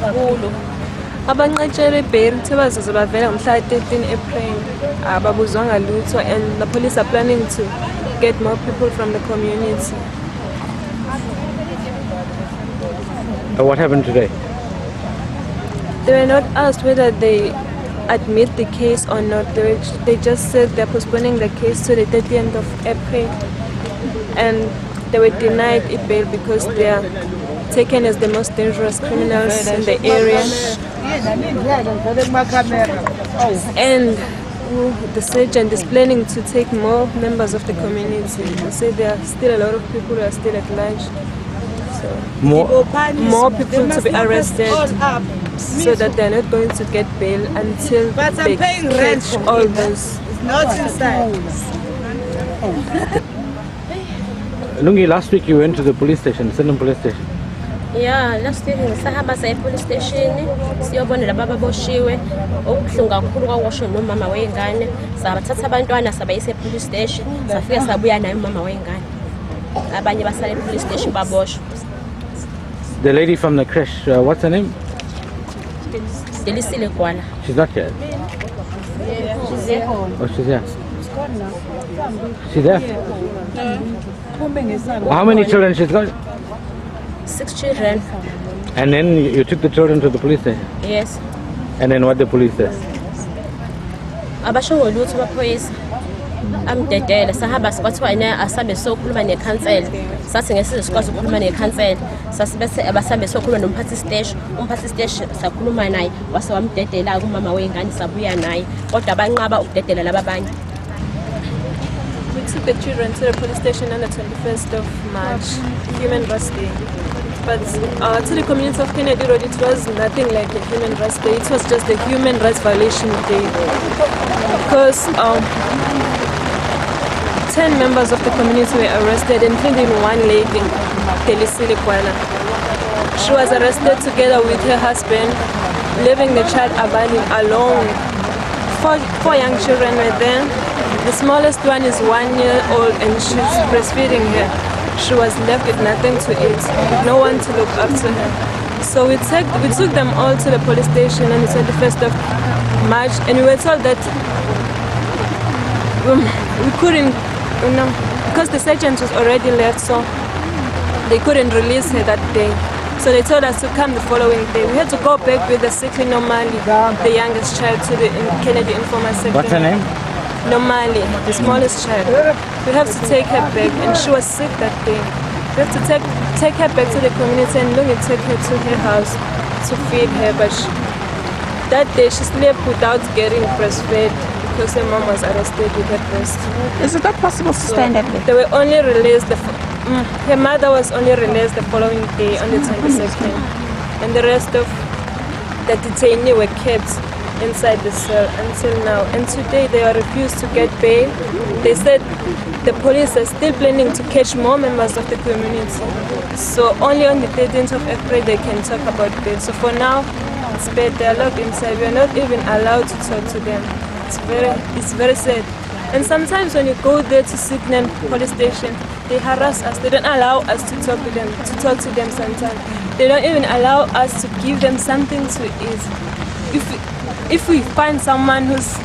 kakhulu. Abanqatshele bail bazoze bavela ngomhla 13 April. Ababuzwanga lutho, and the police are planning to get more people from the community. What happened today? They were not asked whether they admit the case or not. They just said they're postponing the case to the 30th of April, and they were denied a bail because they are taken as the most dangerous criminals in the area. And the sergeant is planning to take more members of the community. They say there are still a lot of people who are still at large. So more people to be arrested, so that they're not going to get bail until they catch all those. Not inside. Lungi, last week you went to the police station, Sandton police station. Yeah, last week sahamba sa police station siyobonela baba boshiwe okuhlungu kakhulu kwawasho nomama wengane sabathatha abantwana sabayise police station safika sabuya naye umama wengane abanye basale police station baboshwa. The lady from the crash, what's her name? Delisile Kwala. She's not here. She's there. Oh, she's here. She's there. How many children she's got? 6 children. And then you took the children to the police station? Yes. And then what the police said? Abasho ngolutho baphoyisa amdedele sahamba sikwathiwa ina asabe sokhuluma nekhansela sathi ngesize sikwazi ukukhuluma nekhansela sasibese abasambe sokhuluma nomphathi station sakhuluma naye wase wamdedela kumama wengane sabuya naye kodwa banqaba ukudedela lababanye. We took the children to the police station on the 21st of March, Human Rights Day. But to the community of Kennedy Road, it was nothing like a Human Rights Day. It was just a human rights violation day. Because 10 members of the community were arrested, including one lady, Delisile Kwala. She was arrested together with her husband, leaving the child Abani alone. Four young children were there. The smallest one is 1 year old and she's breastfeeding her. She was left with nothing to eat, no one to look after her. So we took them all to the police station on the 21st of March, and we were told that we couldn't, because the sergeant was already left, so they couldn't release her that day. So they told us to come the following day. We had to go back with the sickly Nomali, the youngest child, to the Kennedy Informal Sector. What's her name? Nomali, the smallest child. We have to take her back, and she was sick that day. We have to take her back to the community and look and take her to her house to feed her. But that day she slept without getting breastfed because her mom was arrested with her breast. Is it not possible to stand up there? They were only released. Her mother was only released the following day on the 22nd, and the rest of the detainees were kept inside the cell until now. And today they are refused to get bail. They said the police are still planning to catch more members of the community. So only on the 13th of April they can talk about bail. So for now, it's bad. They are locked inside. We are not even allowed to talk to them. It's very sad. And sometimes when you go there to Sydney police station, they harass us. They don't allow us to talk to them sometimes. They don't even allow us to give them something to eat. If we find someone who's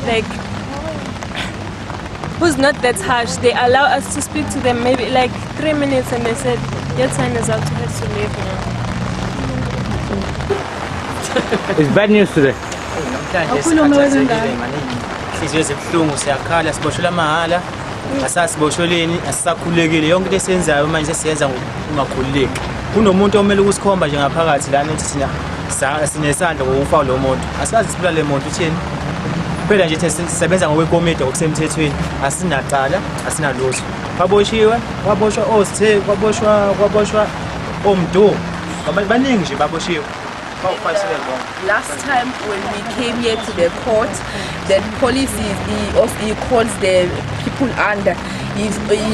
not that harsh, they allow us to speak to them maybe like 3 minutes, and they said, your time is up, you have to leave now. It's bad news today. Sizwe ezibuhlungu siyakhala siboshelwa mahhala asasibosheleni asisakhulekile yonke into esiyenzayo manje siyenza ngokungakhululeki kunomuntu omele ukusikhomba nje ngaphakathi lana ukuthi thina sinesandla ngokufa lo muntu asazi sibula le muntu uthini phela nje sisebenza ngokwekomiti okusemthethweni asinacala asinalutho baboshiwe kwaboshwa osithe kwaboshwa omdu baningi nje baboshiwe. Last time when we came here to the court, the police he calls the people under. He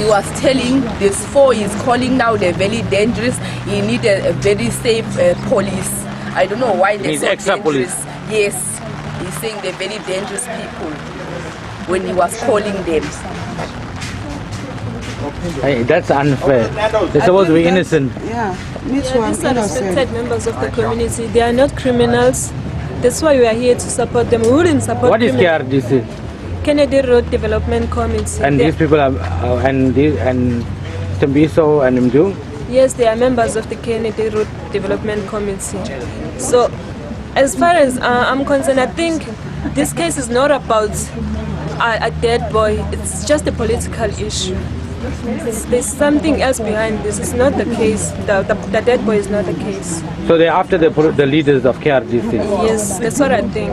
was telling this 4 is calling now they're very dangerous. He needed a very safe police. I don't know why they're so extra dangerous. Police. Yes, he's saying they're very dangerous people when he was calling them. Hey, that's unfair. They're supposed to be innocent. Yeah, me too. Yeah, I'm these are innocent. respected members of the community. They are not criminals. That's why we are here to support them. We wouldn't support What is criminals. KRDC? Kennedy Road Development Committee. And They- these people are, and Tembiso and Mdu? Yes, they are members of the Kennedy Road Development Committee. So, as far as I'm concerned, I think this case is not about a dead boy. It's just a political issue. There's something else behind this. It's not the case. The dead boy is not the case. So they're after the leaders of KRDC. Yes, that's what I think.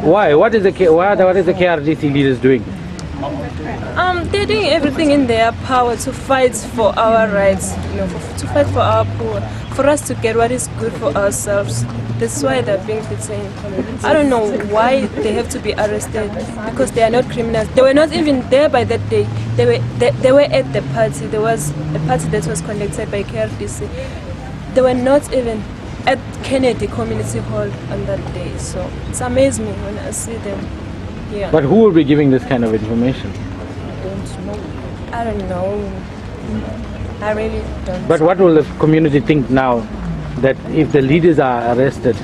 Why? What is the KRDC leaders doing? They're doing everything in their power to fight for our rights, to fight for our poor, for us to get what is good for ourselves. That's why they're being detained. I don't know why they have to be arrested, because they are not criminals. They were not even there by that day. They were at the party. There was a party that was conducted by KRDC. They were not even at Kennedy Community Hall on that day. So it's amazing me when I see them. Yeah. But who will be giving this kind of information? I don't know. I really don't. But what will the community think now that if the leaders are arrested,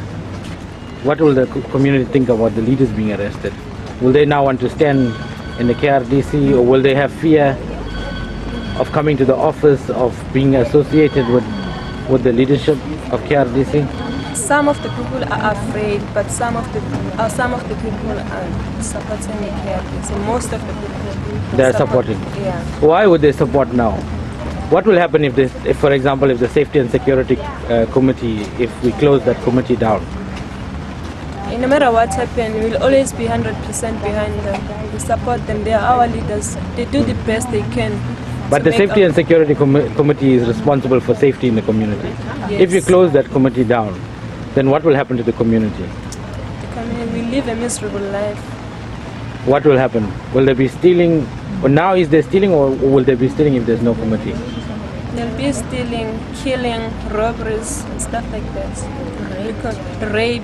what will the community think about the leaders being arrested? Will they now want to stand in the KRDC, or will they have fear of coming to the office, of being associated with the leadership of KRDC? Some of the people are afraid, but some of the people are supporting the KRDC. Most of the people They are supporting. Yeah. Why would they support now? What will happen if, for example, if the Safety and Security Committee, if we close that committee down? No matter what happens, we will always be 100% behind them. We support them. They are our leaders. They do the best they can. But to the make Safety our- and Security Committee is responsible for safety in the community. Yes. If you close that committee down, then what will happen to the community? We live a miserable life. What will happen? Will they be stealing? Or now is there stealing, or will they be stealing if there's no committee? They'll be stealing, killing, robberies, and stuff like that. Because rape.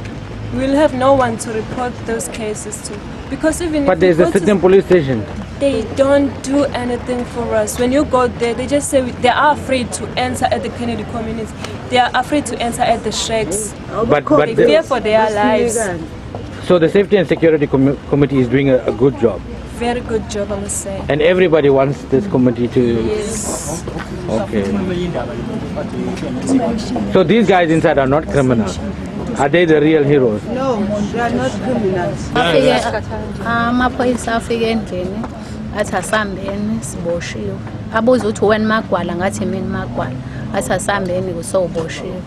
We'll have no one to report those cases to. Because even But if there's we a go to- sitting police station. they don't do anything for us. When you go there, they just say they are afraid to enter at the Kennedy community. They are afraid to enter at the shacks. But They fear for their lives. so the Safety and Security Committee is doing a good job, Very good job, I must say. and everybody wants this committee to. Yes. Okay. So these guys inside are not criminals. Are they the real heroes? No, they are not criminals. Amaphoyisa afike endlini athi asambeni siboshiwe, abuza ukuthi wena Magwala, ngathi mina Magwala, athi asambeni kusowuboshiwe.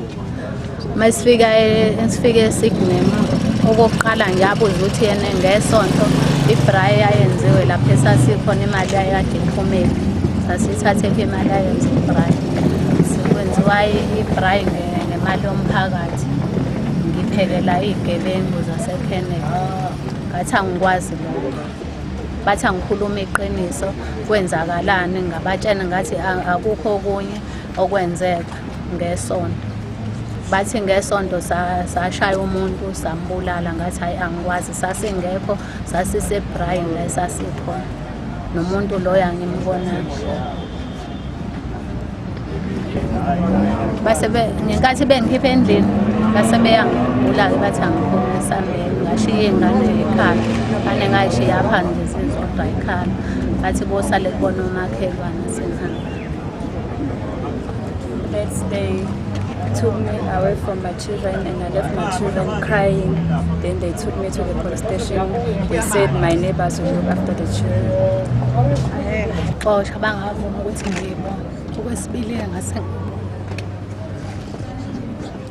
Masifike esignema okokuqala nje abuza ukuthi yena ngesonto ibrayi ayenziwe lapha esasikhona imali ayade iphumele, sasithathe imali ayenza ibrayi, sekwenziwa ibrayi ngemali yomphakathi. Ngiphekela izigebengu zaseKennedy, ngathi angikwazi lokho, bathi angikhuluma iqiniso, kwenzakalani, ngabatshena ngathi akukho okunye okwenzeka ngesonto. Bathi ngesonto sashaya umuntu sambulala, ngathi hayi angikwazi, sasingekho, sasiseBrayin la esasikhona, nomuntu loyo angimbona. Base ngenkathi bengikhipha endlini base beyangibula-ke bathi angiphume esambeni, ngashiya iy'ngane ekhaya, ngane ngayishiya phandle zizodwa ekhaya, bathi bosale kubona umakhelwane senihamba. Next day took me away from my children, and I left my children crying. Then they took me to the police station. They said my neighbors will look after the children. Xosha bangavuma ukuthi ngiyibone. Okwesibili ngase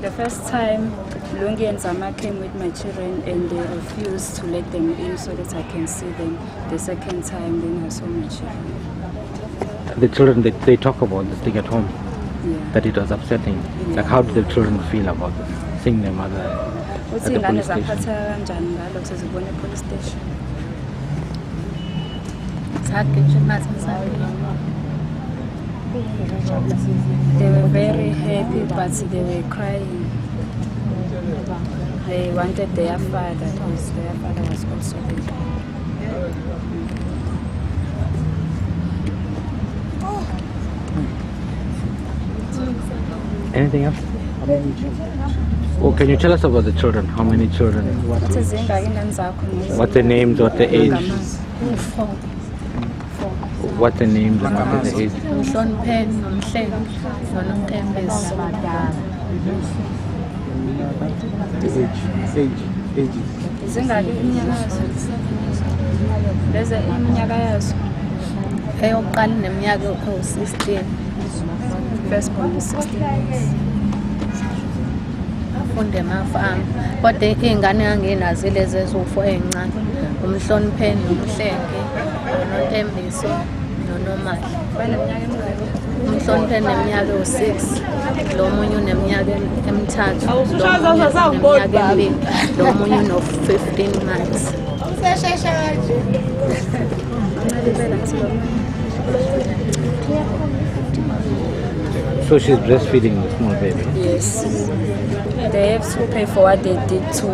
The first time, Lungi and Zama came with my children and they refused to let them in so that I can see them. The second time, then I saw my children. The children, they talk about this thing at home, Yeah. that it was upsetting. Like, how did the children feel about this, seeing their mother at Uthi the ingane police station? zaphatheka kanjani ngalokho sezibone police station. sagijima sasabili. They were very happy, but they were crying. They wanted their father, because their father was also dead. Anything else? Oh, can you tell us about the children? How many children? What's their names? What's their age? What's their names and what is their age? Age. Beze iminyaka yazo. Eyokuqala neminyaka ewu-16. First born is 16 years. Afunde emafamu. Kodwa iy'ngane enganginazo lezi eziwu-4 ey'ncane. Umhlonipheni nomhlengi, noNtembiso, noNomali. Baneminyaka emingaki? Umhlonipheni neminyaka ewu-6. Lo munye uneminyaka emithathu. Lo munye uneminyaka emibili. Lo munye uno-15 months. So she's breastfeeding the small baby? Yes. They have to pay for what they did to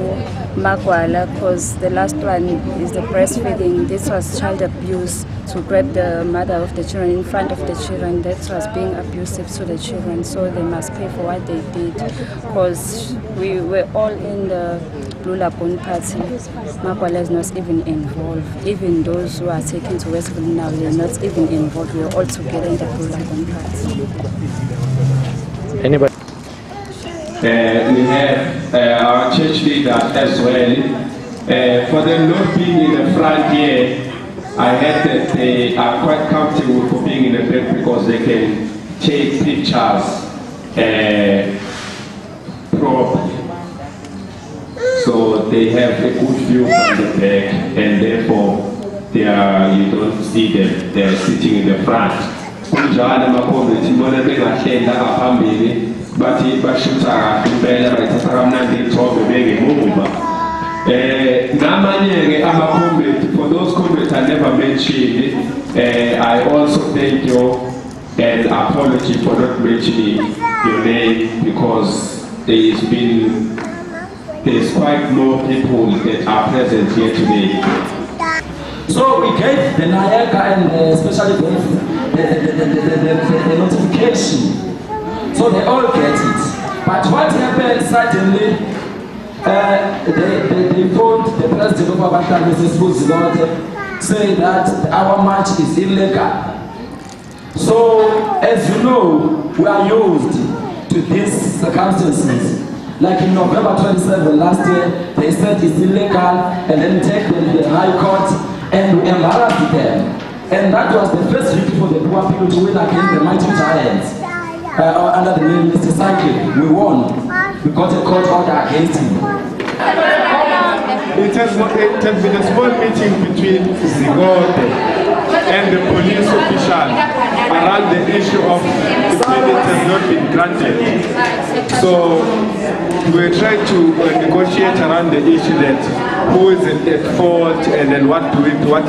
Magwala because the last one is the breastfeeding. This was child abuse, to grab the mother of the children in front of the children. That was being abusive to the children. So they must pay for what they did because we were all in the Blue Lagoon party. Magwala is not even involved. Even those who are taken to Westville now, they're not even involved. We're all together in the Blue Lagoon party. Anybody? We have our church leader as well. For them not being in the front here, I heard that they are quite comfortable for being in the back because they can take pictures properly. So they have a good view from the back, and therefore you don't see them. They're sitting in the front. Bathi bashutha impela bayithatha kamnandi ithobe bengemuva namanye-ke ama-comrade, for those comrades I never mentioned, I also thank you and apology for not mentioning your name because there's quite more people that are present here today. So we gave the Nayaka and especially the notification. So they all get it. But what happened suddenly, they phoned the president of our country, Mrs. Buzilote, saying that our march is illegal. So, as you know, we are used to these circumstances. Like in November 27 last year, they said it's illegal and then take them to the High Court and we embarrassed them. And that was the first victory for the poor people to win against the mighty giants. Under the name Mr. Cycling, we won. We got a court order against him. It has been a small meeting between Zigote and the police official around the issue of the credit has not been granted. So we're trying to negotiate around the issue that who is at fault and then what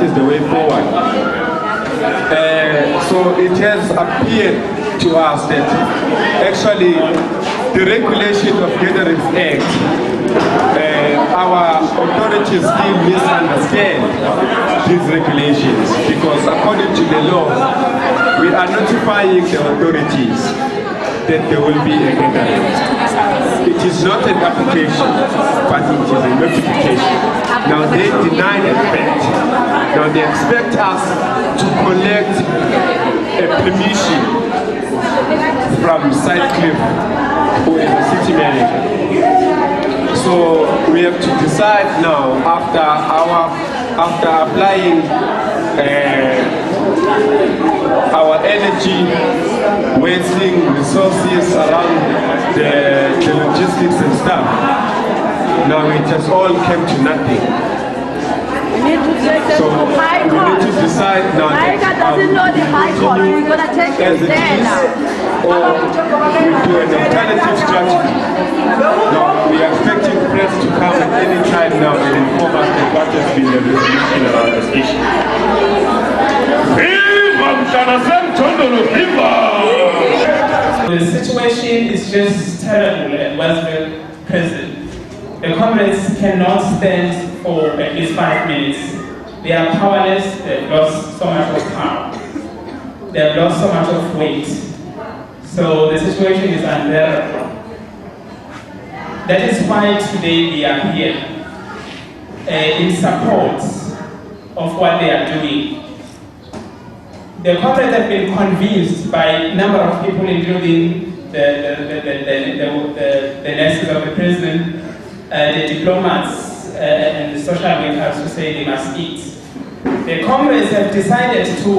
is the way forward. So it has appeared to us that actually the regulation of Gatherings Act, our authorities still misunderstand these regulations because according to the law, we are notifying the authorities that there will be a gathering. It is not an application, but it is a notification. Now they deny the fact. Now they expect us to collect a permission from Sidecliff, who is the city manager. So we have to decide now after applying our energy, wasting resources around the logistics and stuff. Now it has all come to nothing. We need to take them to High Court. We need to decide now. High Court doesn't know the High Court. We're going to take them there now. Or we do an alternative strategy. Now we are expecting press to come at any time now and inform us that what has been the resolution around this issue. The situation is just terrible at Westville prison. The comrades cannot stand for at least 5 minutes. They are powerless, they've lost so much of power. They've lost so much of weight. So the situation is unbearable. That is why today we are here in support of what they are doing. The comrades have been convinced by a number of people, including the nurses of the prison, the diplomats, and the social workers who say they must eat. The comrades have decided to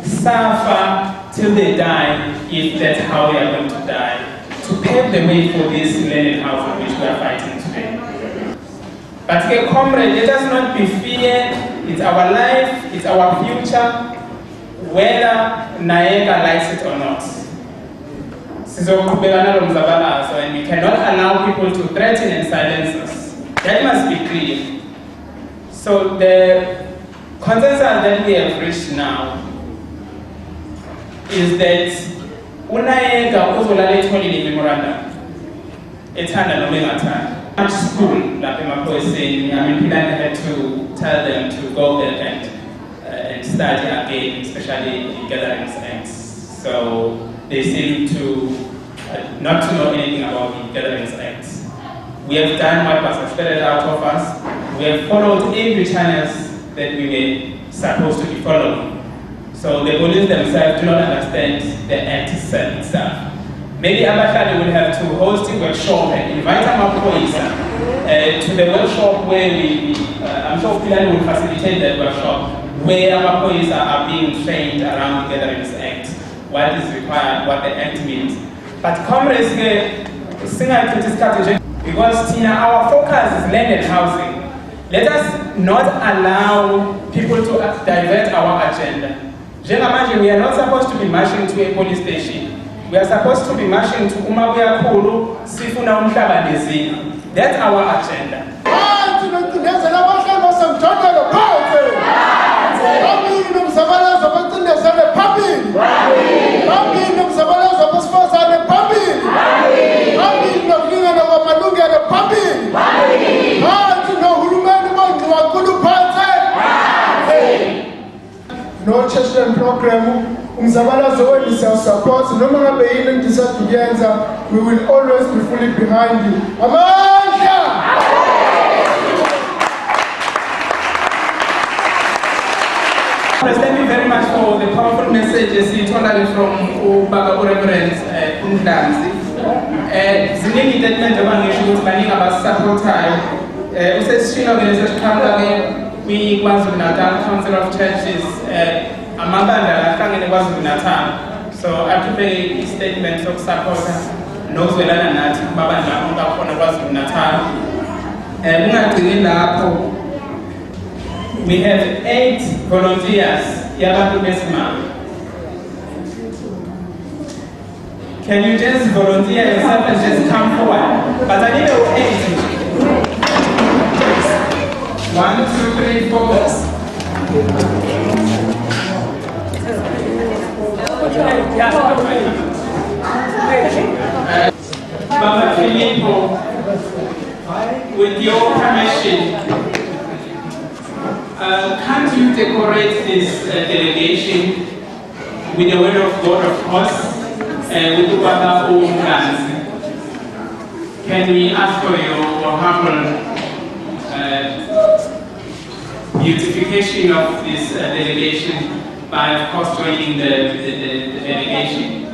suffer till they die, if that's how they are going to die, to pave the way for this learning house on which we are fighting today. But comrades, let us not be feared. It's our life, it's our future, whether Naega likes it or not. And we cannot allow people to threaten and silence us. That must be clear. So the consensus that we have reached now is that Unaega uzolala itholi memorandum. Ethanda noma engathanda. Much school lapha emaphoyiseni, Pilani had to tell them to go back and study again, especially in gatherings acts. So they seem to not to know anything about the gatherings acts. We have done what was expected out of us. We have followed every channels that we were supposed to be following. So the police themselves do not understand the act itself. Maybe Abashali will have to host a workshop and invite Amapoisa to the workshop where I'm sure Pilani will facilitate that workshop, where Amapoisa are being trained around the Gatherings Act, what is required, what the act means. But comrades, because Tina, our focus is land and housing. Let us not allow people to divert our agenda. We are not supposed to be marching to a police station. We are supposed to be marching to Umabuya Kulu, Sifuna Umshabandezi. That's our agenda. No children program, umzabalazo wethu support, noma ngabe yini endisakuyenza, we will always be fully behind you. Amandla! Thank you very much for the powerful messages you told us from Ubaba Reverend Undanzi. Ziningi statement abangisho ukuthi baningi abasupportayo. Usesishilo organization we KwaZulu-Natal Council of Churches, amabandla ahlangene KwaZulu-Natal. So after the statement of support nozwelana nathi amabandla onke akhona KwaZulu-Natal. Ungagcini lapho, we have 8 volunteers yabantu besimame. Can you just volunteer yourself and just come forward? But I need 8. 1, 2, 3, 4. Baba Filippo, with your permission, can't you decorate this delegation with the word of God, of course, with the Baba Umganzi? Can we ask for your humble beautification of this delegation by, of course, joining the delegation?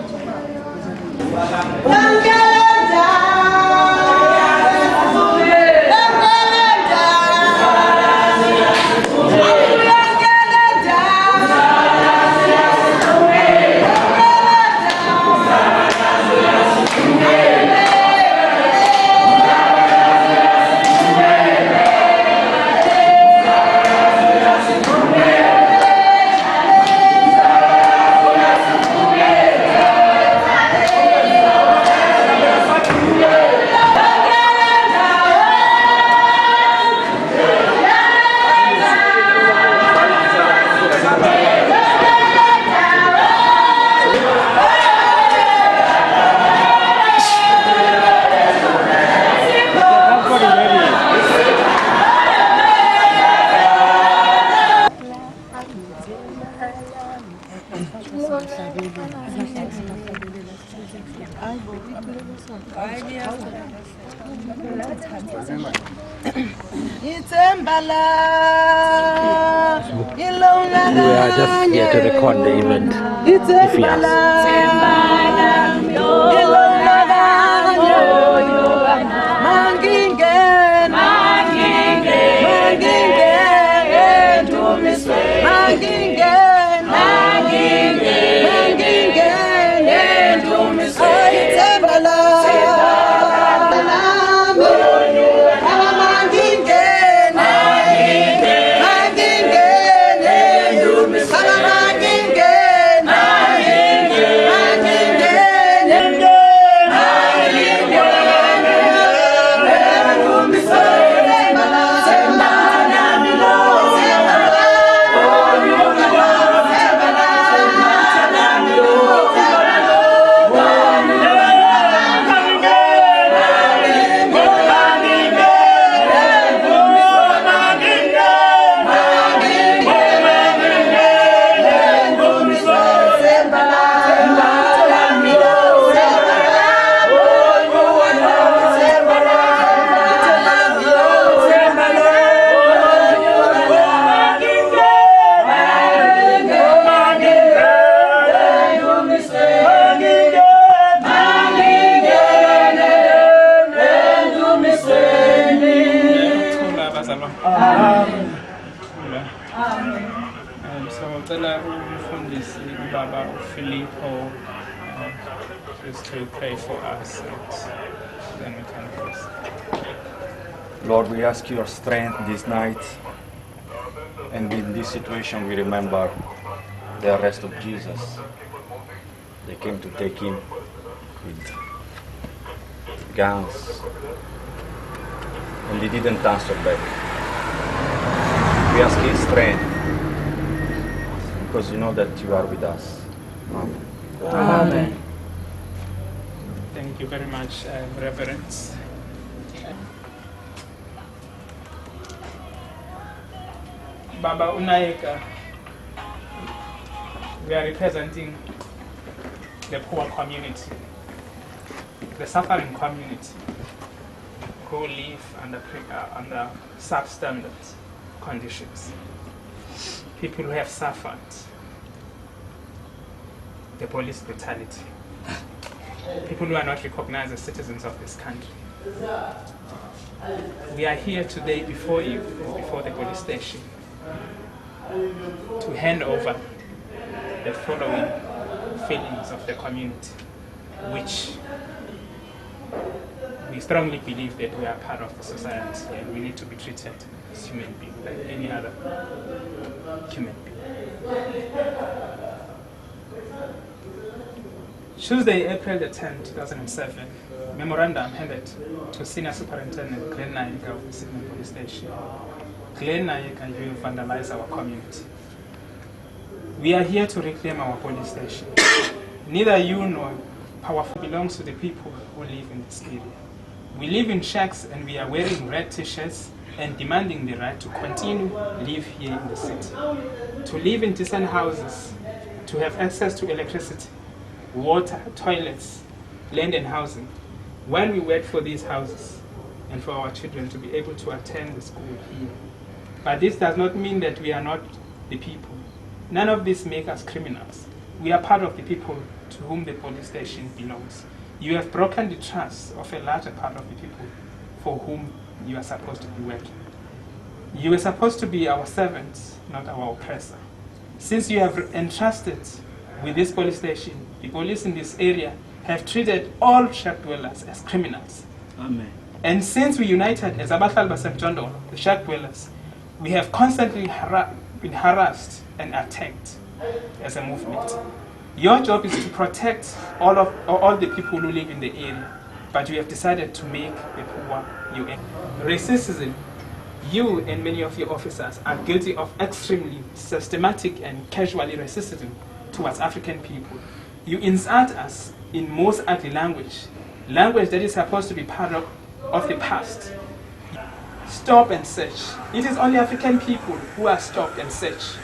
We are just here to record the event. If he Baba Filippo just to pray for us, and then we can close. Lord, we ask your strength this night, and in this situation we remember the arrest of Jesus. They came to take him with guns, and he didn't answer back. We ask his strength, because you know that you are with us. Amen. Amen. Thank you very much, Reverend. Baba Unayeka, we are representing the poor community, the suffering community who live under substandard conditions. People who have suffered the police brutality. People who are not recognized as citizens of this country. We are here today before you, before the police station, to hand over the following feelings of the community, which we strongly believe that we are part of the society and we need to be treated as human beings like any other human being. Tuesday, April the 10th, 2007, memorandum handed to Senior Superintendent Glenn Naika of the Sydney Police Station. Glenn Naika, you vandalize our community. We are here to reclaim our police station. Neither you nor powerful belongs to the people who live in this area. We live in shacks and we are wearing red t-shirts and demanding the right to continue live here in the city. To live in decent houses, to have access to electricity, water, toilets, land and housing. When we wait for these houses and for our children to be able to attend the school here. But this does not mean that we are not the people. None of this makes us criminals. We are part of the people to whom the police station belongs. You have broken the trust of a larger part of the people for whom you are supposed to be working. You are supposed to be our servants, not our oppressor. Since you have entrusted with this police station, the police in this area have treated all shack dwellers as criminals. Amen. And since we united as Abahlali Basemjondolo, the shack dwellers, we have constantly been harassed and attacked as a movement. Your job is to protect all the people who live in the area, but you have decided to make the poor your enemy. Racism, you and many of your officers are guilty of extremely systematic and casually racism towards African people. You insult us in most ugly language that is supposed to be part of the past. Stop and search. It is only African people who are stopped and searched.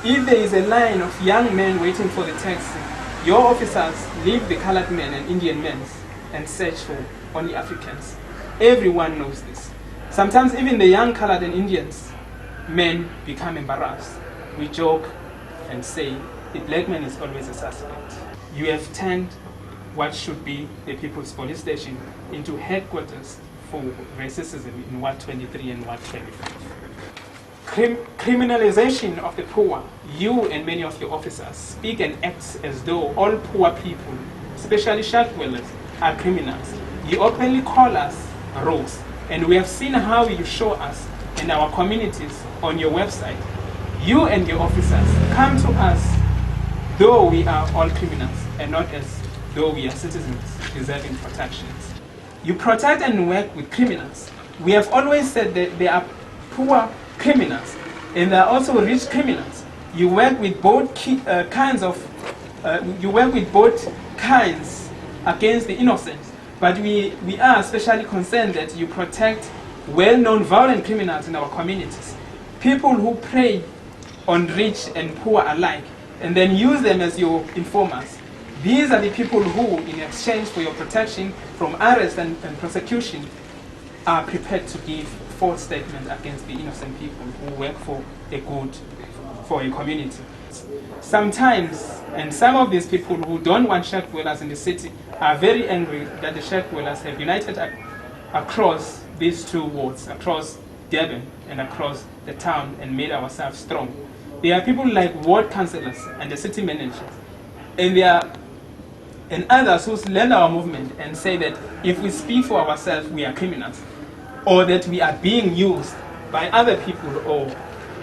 If there is a line of young men waiting for the taxi, your officers leave the colored men and Indian men and search for only Africans. Everyone knows this. Sometimes even the young colored and Indians, men become embarrassed. We joke and say, the black man is always a suspect. You have turned what should be the People's Police Station into headquarters for racism in Ward 23 and Ward 25. Criminalization of the poor. You and many of your officers speak and act as though all poor people, especially shack dwellers, are criminals. You openly call us rogues, and we have seen how you show us in our communities on your website. You and your officers come to us though we are all criminals and not as though we are citizens deserving protections. You protect and work with criminals. We have always said that there are poor criminals and there are also rich criminals. You work with both kinds against the innocent, but we are especially concerned that you protect well-known violent criminals in our communities, people who prey on rich and poor alike and then use them as your informers. These are the people who, in exchange for your protection from arrest and prosecution, are prepared to give false statements against the innocent people who work for a community. Sometimes, and some of these people who don't want shack dwellers in the city are very angry that the shack dwellers have united across these two wards, across Durban and across the town, and made ourselves strong. There are people like ward councillors and the city managers, and others who lend our movement and say that if we speak for ourselves, we are criminals, or that we are being used by other people, or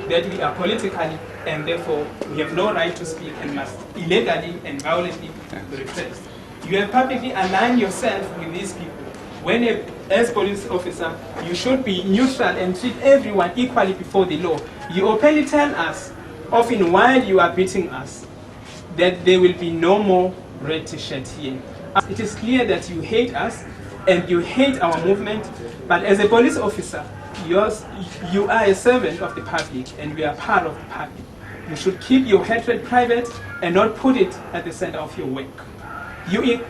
that we are politically and therefore we have no right to speak and must illegally and violently be repressed. You have publicly aligned yourself with these people. When as police officer, you should be neutral and treat everyone equally before the law. You openly tell us, often while you are beating us, that there will be no more red t-shirt here. It is clear that you hate us and you hate our movement, but as a police officer, you are a servant of the public and we are part of the public. You should keep your hatred private and not put it at the center of your work. You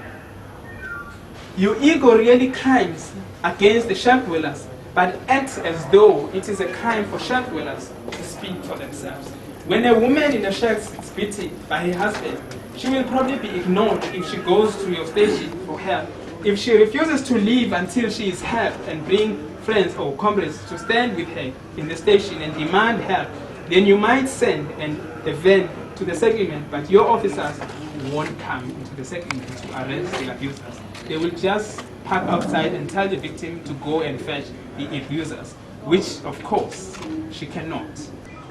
ego really crimes against the shack dwellers, but act as though it is a crime for shack dwellers to speak for themselves. When a woman in a shack is beaten by her husband, she will probably be ignored if she goes to your station for help. If she refuses to leave until she is helped and bring friends or comrades to stand with her in the station and demand help, then you might send a van to the settlement, but your officers won't come into the settlement to arrest the abusers. They will just park outside and tell the victim to go and fetch the abusers, which of course she cannot.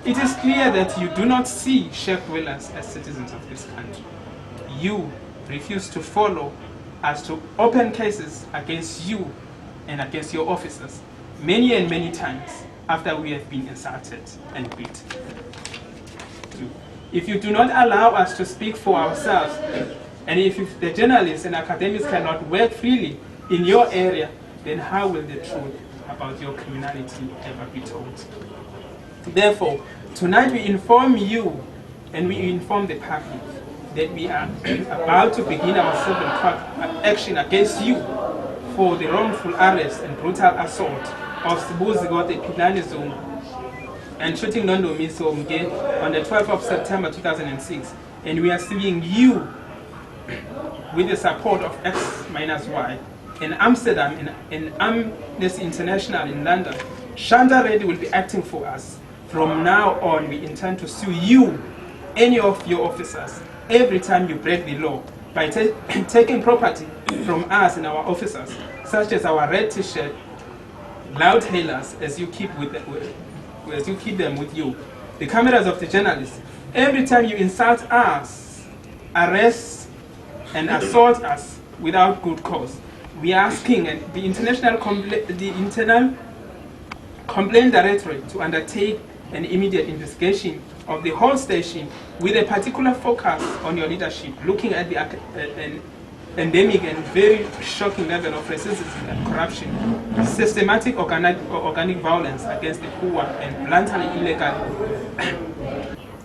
It is clear that you do not see shack dwellers as citizens of this country. You refuse to follow us to open cases against you and against your officers many and many times after we have been insulted and beaten. If you do not allow us to speak for ourselves, and if the journalists and academics cannot work freely in your area, then how will the truth about your criminality ever be told? Therefore, tonight we inform you and we inform the public that we are about to begin our civil court action against you for the wrongful arrest and brutal assault of Sibuzigote Pilani Zungu and shooting Nondomiso Mge on the 12th of September 2006. And we are suing you with the support of X-Y in Amsterdam and Amnesty International in London. Shanda Reddy will be acting for us. From now on, we intend to sue you, any of your officers, every time you break the law by taking property from us and our officers, such as our red t-shirt, loud hailers, as you keep them with you, the cameras of the journalists. Every time you insult us, arrest and assault us without good cause, we are asking the Internal Complaint Directorate to undertake an immediate investigation of the whole station with a particular focus on your leadership, looking at the endemic and very shocking level of racism and corruption, systematic organic violence against the poor and bluntly illegal.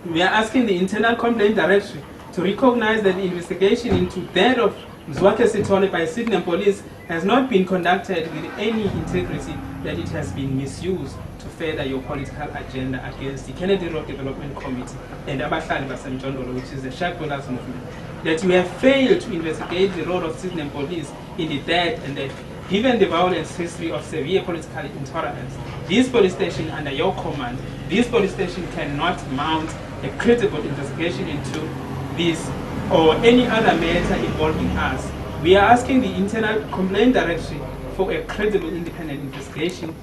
We are asking the Internal Complaint Directorate to recognize that the investigation into that of Mzwakhe Sithole by Sydney Police has not been conducted with any integrity, that it has been misused to further your political agenda against the Kennedy Road Development Committee and Abahlali Basemjondolo, which is the Shack Dwellers movement. That you have failed to investigate the role of Sydney Police in the death and death. Given the violent history of severe political intolerance, this police station under your command, this police station cannot mount a credible investigation into this or any other matter involving us. We are asking the Internal Complaint Directory for a credible independent investigation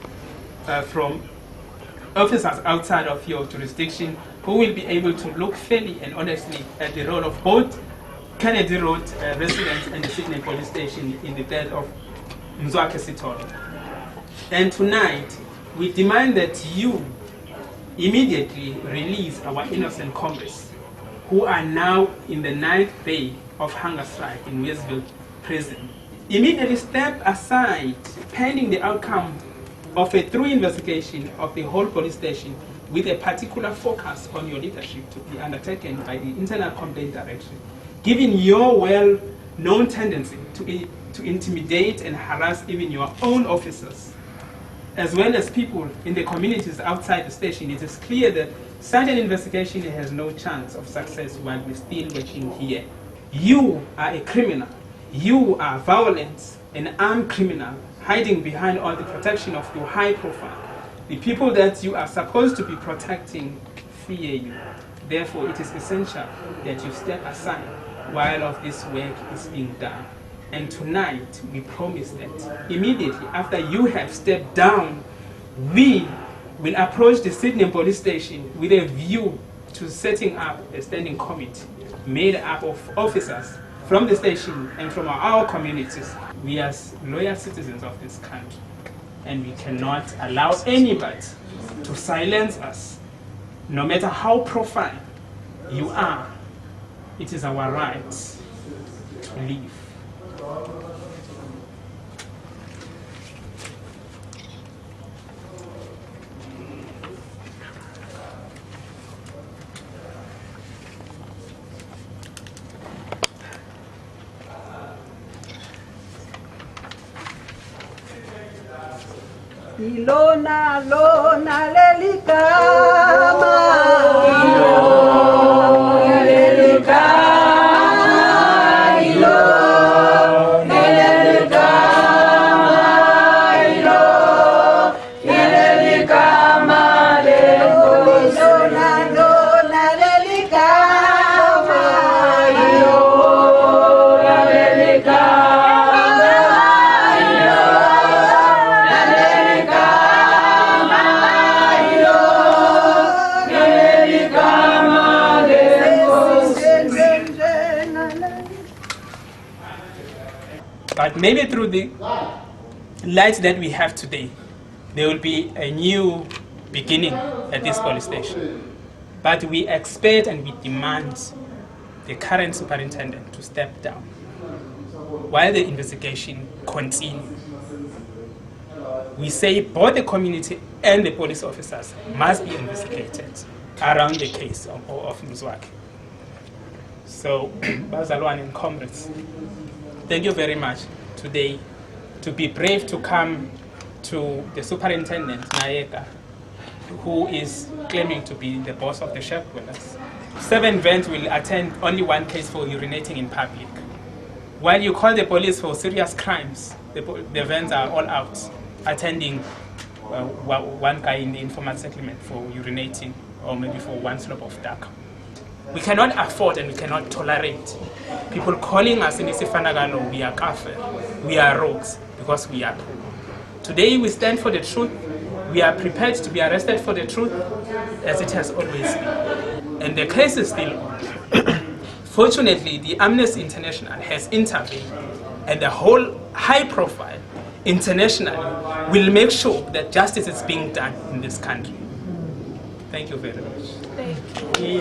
from officers outside of your jurisdiction who will be able to look fairly and honestly at the role of both Kennedy Road residents and the Sydney Police Station in the death of Mzwakhe Sithole. And tonight, we demand that you immediately release our innocent comrades who are now in the 9th day of hunger strike in Westville prison. Immediately step aside pending the outcome of a thorough investigation of the whole police station with a particular focus on your leadership to be undertaken by the Internal Complaint Directory. Given your well-known tendency to intimidate and harass even your own officers, as well as people in the communities outside the station, it is clear that such an investigation has no chance of success while we're still working here. You are a criminal. You are violent, an armed criminal, hiding behind all the protection of your high profile. The people that you are supposed to be protecting fear you. Therefore, it is essential that you step aside while all of this work is being done. And tonight, we promise that immediately after you have stepped down, we will approach the Sydney Police Station with a view to setting up a standing committee made up of officers from the station and from our communities. We are loyal citizens of this country, and we cannot allow anybody to silence us, no matter how profile you are. It is our right to live. Ilona lona lelikama Ilona lelikama Ilona lelikama Ilona lelikama Ilona lona lelikama Ilona lelikama But maybe through the light that we have today, there will be a new beginning at this police station. But we expect and we demand the current superintendent to step down while the investigation continues. We say both the community and the police officers must be investigated around the case of Mzwakhe. So, Bazalwane and comrades, thank you very much today to be brave to come to the superintendent, Naeka, who is claiming to be the boss of the Shack Dwellers. 7 vans will attend only one case for urinating in public. While you call the police for serious crimes, the vans are all out, attending one guy in the informal settlement for urinating, or maybe for one slop of duck. We cannot afford and we cannot tolerate people calling us in Isifanagano, we are kafir, we are rogues, because we are poor. Today we stand for the truth. We are prepared to be arrested for the truth, as it has always been. And the case is still on. Fortunately, the Amnesty International has intervened, and the whole high profile internationally will make sure that justice is being done in this country. Thank you very much. Thank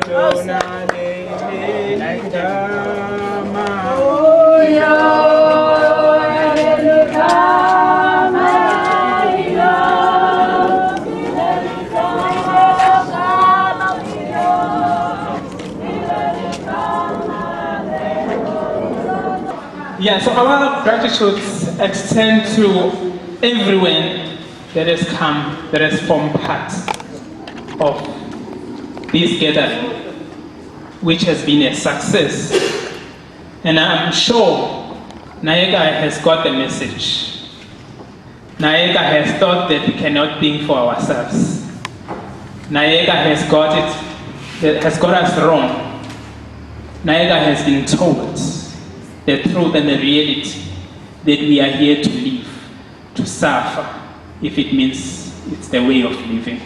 Yeah, so our gratitude extend to everyone that has come, that has formed part of this gathering, which has been a success. And I'm sure Naega has got the message. Naega has thought that we cannot think for ourselves. Naega has got us wrong. Naega has been told the truth and the reality that we are here to live, to suffer, if it means it's the way of living.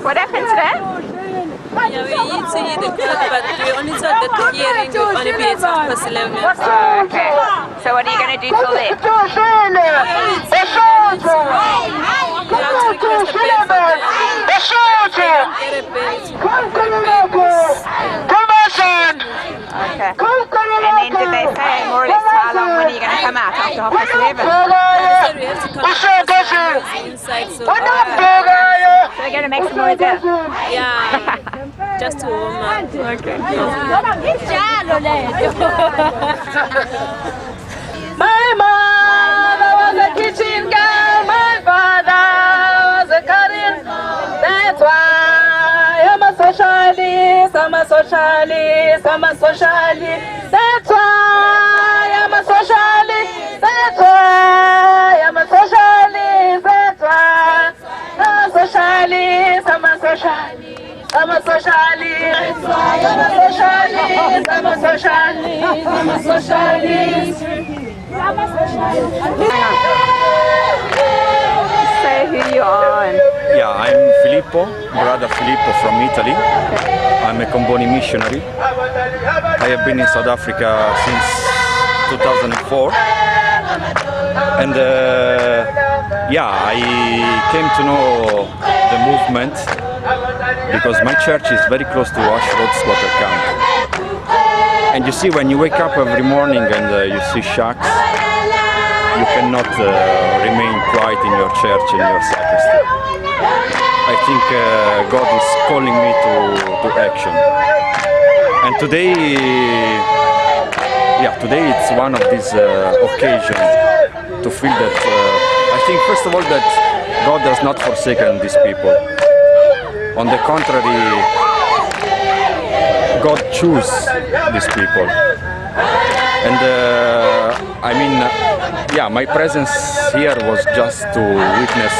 What happened today? Yeah, we eat to eat the food, but we only told that the hearing will only be at 11:30. Okay. So what are you going to do till then? We have to request a bed for them. Get a bed. Okay. And then did they say more or less how long when are you going to come out after 11:30? They said we have to come out inside, so So they're going to make some noise there? yeah, just to warm up. Okay. My mother was a kitchen girl, my father was a cutting. That's why I'm a socialist, I'm a socialist, I'm a socialist. That's why I'm a socialist, that's why I'm a socialist, that's why I'm a socialist, I'm a socialist. I'm a socialist, I'm a socialist, I'm a socialist, I'm a socialist. Say who you are. And Yeah, I'm Filippo, brother Filippo from Italy. I'm a Comboni missionary. I have been in South Africa since 2004. And yeah, I came to know the movement because my church is very close to Ash Road Squatter Camp. And you see, when you wake up every morning and you see shacks, you cannot remain quiet in your church, in your sacristy. I think God is calling me to action. And today it's one of these occasions to feel that, I think first of all that God has not forsaken these people. On the contrary, God chose these people. And I mean, yeah, my presence here was just to witness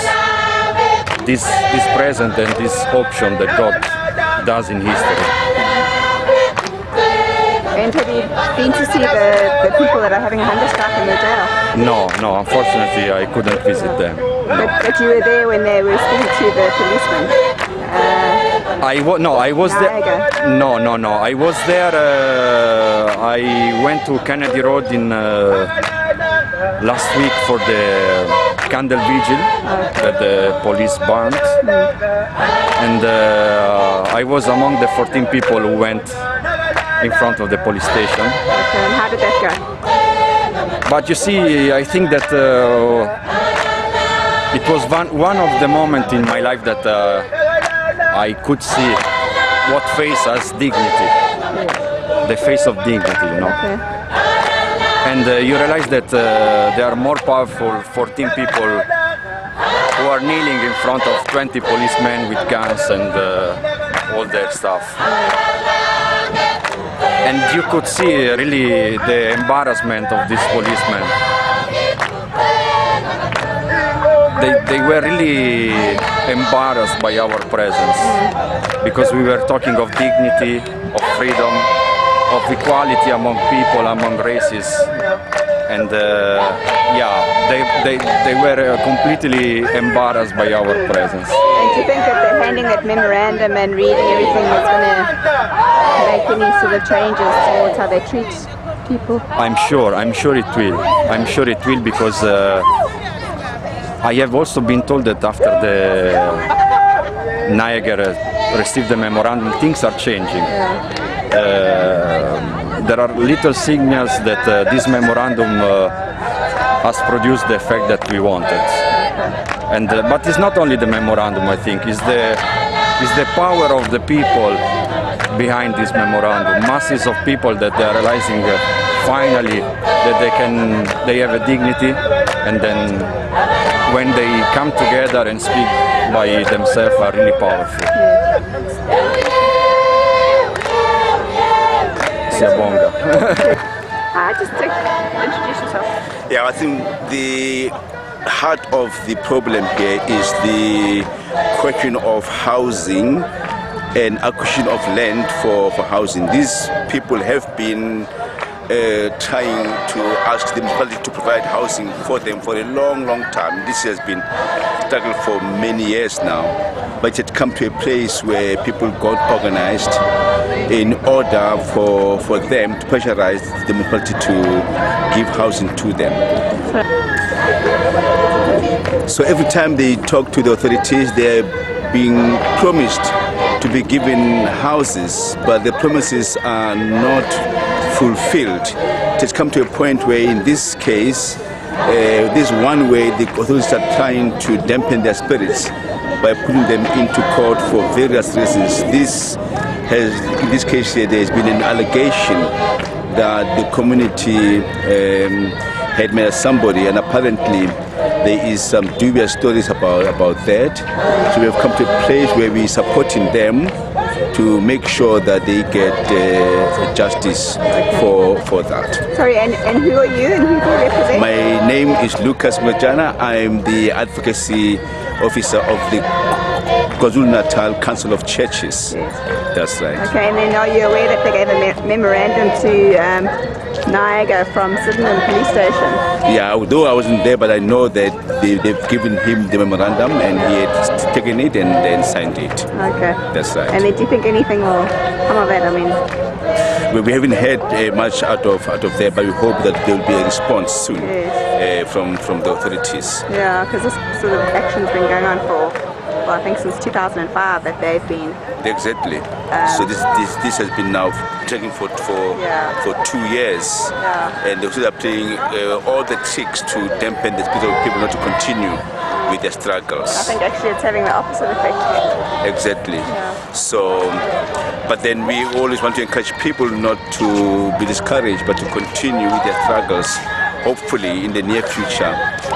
this present and this option that God does in history. have you been to see the people that are having a hunger strike in the jail? No, unfortunately I couldn't visit them. No. But you were there when they were speaking to the policeman? I was there. No. I was there. I went to Kennedy Road in last week for the candle vigil that the police burned, and I was among the 14 people who went in front of the police station. Okay, and how did that go? But you see, I think that it was one of the moments in my life that I could see what face has dignity, the face of dignity, you know. Okay. And you realize that there are more powerful 14 people who are kneeling in front of 20 policemen with guns and all their stuff. And you could see really the embarrassment of these policemen. They were really embarrassed by our presence because we were talking of dignity, of freedom, of equality among people, among races. And they were completely embarrassed by our presence. And do you think that the handing that memorandum and reading everything is going to make any sort of changes towards how they treat people? I'm sure it will. I'm sure it will, because I have also been told that after the Niagara received the memorandum, things are changing. There are little signals that this memorandum has produced the effect that we wanted. And but it's not only the memorandum, I think, it's the power of the people behind this memorandum. Masses of people that they are realizing finally that they have a dignity, and then when they come together and speak by themselves are really powerful. Siabonga. Just to introduce yourself. Yeah, I think the heart of the problem here is the question of housing and acquisition of land for housing. These people have been trying to ask the municipality to provide housing for them for a long time. This has been struggle for many years now, but it had come to a place where people got organized in order for them to pressurize the municipality to give housing to them. So every time they talk to the authorities, they're being promised to be given houses, but the promises are not fulfilled. It has come to a point where in this case, this one way the authorities are trying to dampen their spirits by putting them into court for various reasons. In this case there has been an allegation that the community had met somebody, and apparently there is some dubious stories about that. So we have come to a place where we're supporting them to make sure that they get justice for that. Sorry, and who are you and who do you represent? My name is Lucas Mojana. I'm the advocacy officer of the KwaZulu-Natal Council of Churches. Yes. That's right. Okay, and then are you aware that they gave a memorandum to Niagara from Sydenham Police Station? Yeah, although I wasn't there, but I know that they've given him the memorandum and he had taken it and then signed it. Okay. That's right. And then do you think anything will come of it? I mean, we haven't heard much out of there, but we hope that there will be a response soon. Yes. From the authorities. Yeah, because this sort of action's been going on for, well, I think since 2005 that they've been. Exactly. So this has been now taking for 2 years, and they are playing all the tricks to dampen the spirit of people not to continue with their struggles. I think actually it's having the opposite effect. Exactly. Yeah. So, but then we always want to encourage people not to be discouraged, but to continue with their struggles. Hopefully, in the near future,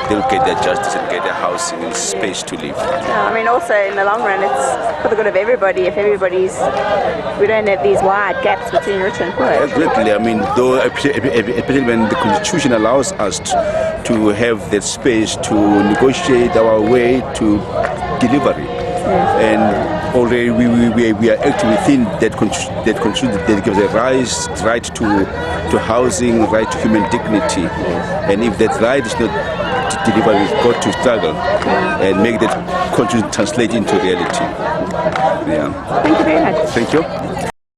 they'll get their justice and get their housing and space to live. Yeah, I mean, also in the long run, it's for the good of everybody. If we don't have these wide gaps between rich and poor. Exactly. I mean, though, especially when the Constitution allows us to have that space to negotiate our way to delivery. Yes. And already we are acting within that Constitution that gives a right to housing, right to human dignity. Yes. And if that right is not delivered, we've got to struggle and make that Constitution translate into reality. Yeah. Thank you very much. Thank you.